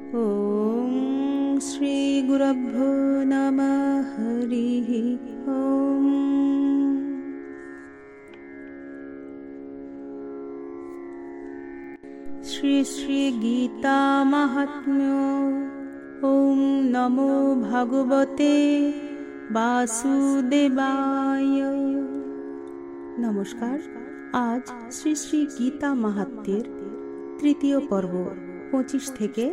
ॐ श्रीगुरुभ्यो नमः हरिः ॐ। श्री श्री गीता महात्म्यो। ॐ नमो भगवते वासुदेवाय। नमस्कार। आज श्री श्री गीता महात्म्येर तृतीय पर्व 25 থেকে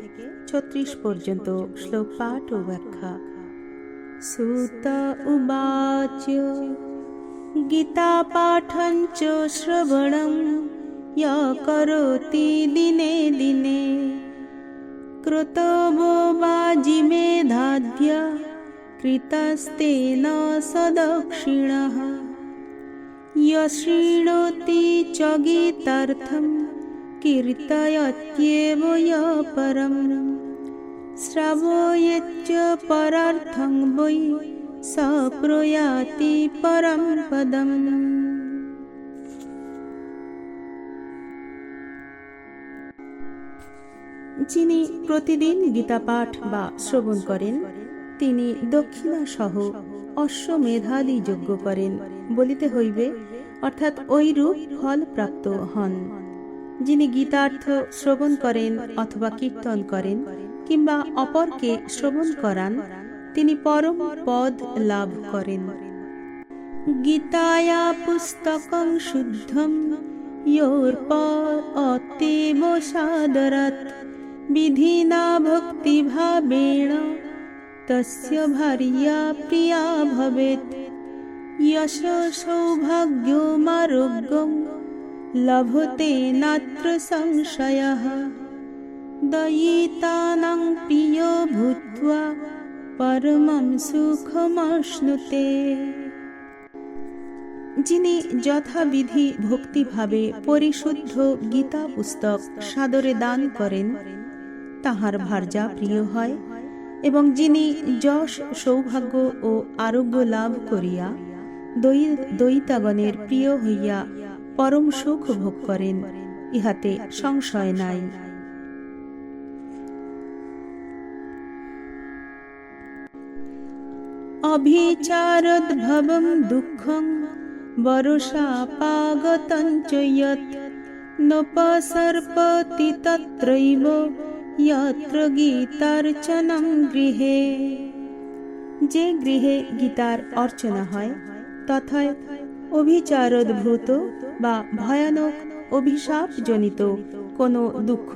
36 পর্যন্ত শ্লোক পাঠ ও ব্যাখ্যা। সুত উবাচ গীতা পাঠং চ শ্রবণং য় করোতি দিনে দিনে কৃতবো বা জিমেধাধ্য কৃতস্তেন সদক্ষিণঃ য় শৃণোতি চ গীতার্থং कीर्तयत्येव य परं श्रावयेच्च परार्थं वै स प्रयाति परं पदम्। যিনি প্রতিদিন গীতা পাঠ বা শ্রবণ করেন তিনি দক্ষিণা সহ অশ্বমেধাদি যজ্ঞ করেন বলিতে হইবে, অর্থাৎ ঐরূপ ফল প্রাপ্ত হন। যিনি গীতার্থ শ্রবণ করেন অথবা কীর্তন করেন কিংবা অপরকে শ্রবণ করান তিনি পরম পদ লাভ করেন। গীতায়া পুস্তকং শুদ্ধম ইয়োর্পর অতেব সাদরাৎ বিধিনা ভক্তিভাবেণ তস্য ভার্যা প্রিয়া ভবেৎ যশ সৌভাগ্যমারোগ্যং লভতে নাত্র সংশয়ঃ দয়িতানাং প্রিয় ভূত্বা পরমং সুখমশ্নুতে। যিনি যথাবিধি ভক্তিভাবে পরিশুদ্ধ গীতা পুস্তক সাদরে দান করেন তাহার ভার্যা প্রিয় হয়, এবং যিনি যশ সৌভাগ্য ও আরোগ্য লাভ করিয়া দয়িতাগণের প্রিয় হইয়া পরম সুখ ভোগ করেন, ইহাতে সংশয় নাই। অভিচারদ্ভবং দুঃখং বর্ষাপাগতং চ যৎ নোপসর্পতি তত্রৈব যত্র গীতার্চনং গৃহে। যে গৃহে গীতার অর্চনা হয় তথায় অভিচারদ্ভূত বা ভয়ানক অভিশাপ জনিত কোনো দুঃখ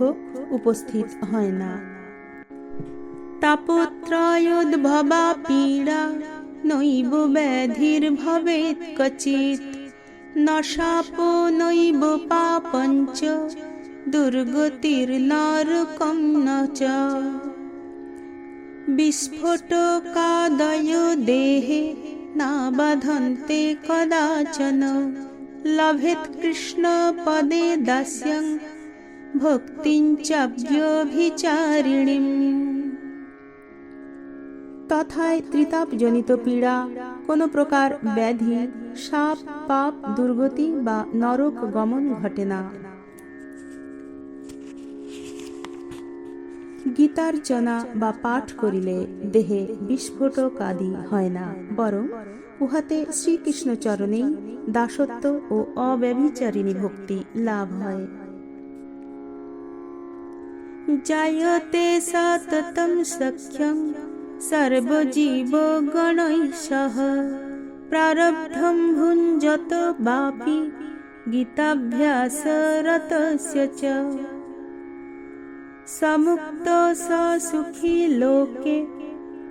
উপস্থিত হয় না। তাপত্রয়োদ্ভবা পীড়া নৈব ব্যাধির্ভবেৎ ক্বচিৎ ন শাপো নৈব পাপঞ্চ দুর্গতির্নরকং ন চ বিস্ফোটকাদয়ো দেহে না বাধন্তে কদাচন লভেৎ কৃষ্ণ পদে দাস্যং ভক্তিং চাভ্যভিচারিণীম। তথায় ত্রিতাপজনিত পীড়া, কোন প্রকার ব্যাধি, সাপ, পাপ, দুর্গতি বা নরক গমন ঘটে না। গীতার্চনা বা পাঠ করিলে দেহে বিস্ফোটক আদি হয় না, বরং উহাতে শ্রীকৃষ্ণ চরণেই দাসত্ব ও অব্যভিচারিণী ভক্তি লাভ হয়। জায়তে সততং সখ্যং সর্বজীবগণৈঃ সহ প্রারব্ধং ভুঞ্জত বাপি গীতাভ্যাসরতস্য চ সমুক্তো স সুখী লোকে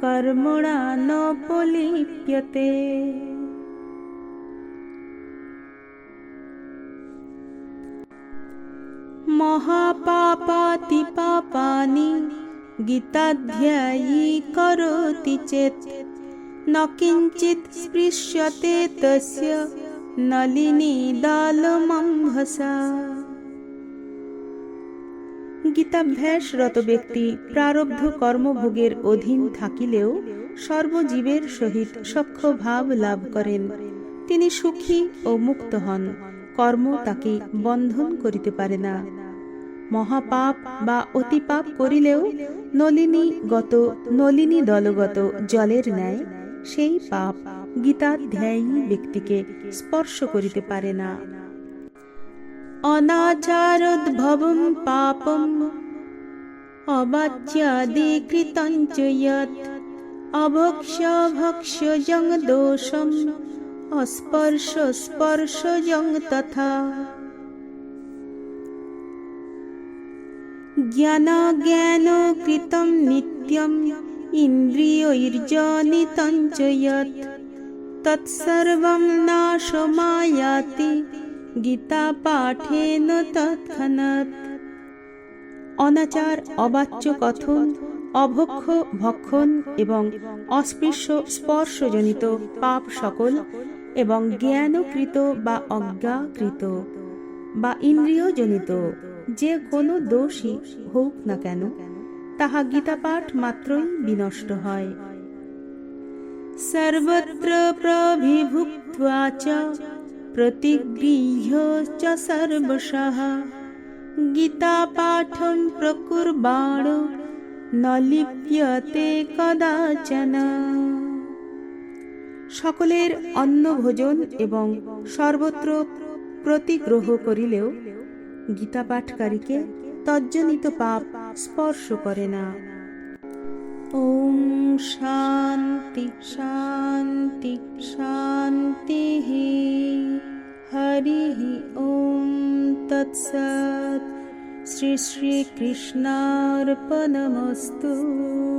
কর্মণা ন পলিপ্যতে। মহাপাপাতি পাপানি গীতাধ্যায়ী করোতি চেত ন কিঞ্চিৎ স্পৃশ্যতে তস্য নলিনী দালমম্ভসা। গীতাভ্যাসরত ব্যক্তি প্রারব্ধ কর্মভোগের অধীন থাকিলেও সর্বজীবের সহিত সখ্য ভাব লাভ করেন। তিনি সুখী ও মুক্ত হন, কর্ম তাকে বন্ধন করিতে পারে না। মহাপাপ বা অতিপাপ করিলেও নলিনী দলগত জলের ন্যায় সেই পাপ গীতাধ্যায়ী ব্যক্তিকে স্পর্শ করিতে পারে না। অনাচারোদ্ভবম পাপম অবাচ্যাদি কৃতঞ্চ যৎ অভক্ষ্যভক্ষ্যজং দোষম অস্পর্শস্পর্শজং তথা। জ্ঞানজ্ঞানকৃতম নিত্যম ইন্দ্রিয়ৈর্জনিতং চ যৎ তৎসর্বং নাশমায়াতি গীতা পাঠেন তৎক্ষণাৎ। অনাচার, অবাচ্য কথন, অভক্ষ ভক্ষণ এবং অস্পৃশ্য স্পর্শজনিত পাপ সকল এবং জ্ঞানকৃত বা অজ্ঞাকৃত বা ইন্দ্রিয়জনিত যে কোনো দোষই হোক না কেন, তাহা গীতাপাঠ মাত্রই বিনষ্ট হয়। সর্বত্র প্রবিভুক্ত্বা চ প্রতিগৃহ্য চ সর্বশঃ গীতাপাঠং প্রকুর্বাণো ন লিপ্যতে কদাচন। সকলের অন্ন ভোজন এবং সর্বত্র প্রতিগ্রহ করিলেও গীতাপাঠকারীকে তজ্জনিত পাপ স্পর্শ করে না। ওম শান্তি শান্তি শান্তি। হরি ওম তৎসৎ। শ্রী শ্রী কৃষ্ণার্পণমস্তু।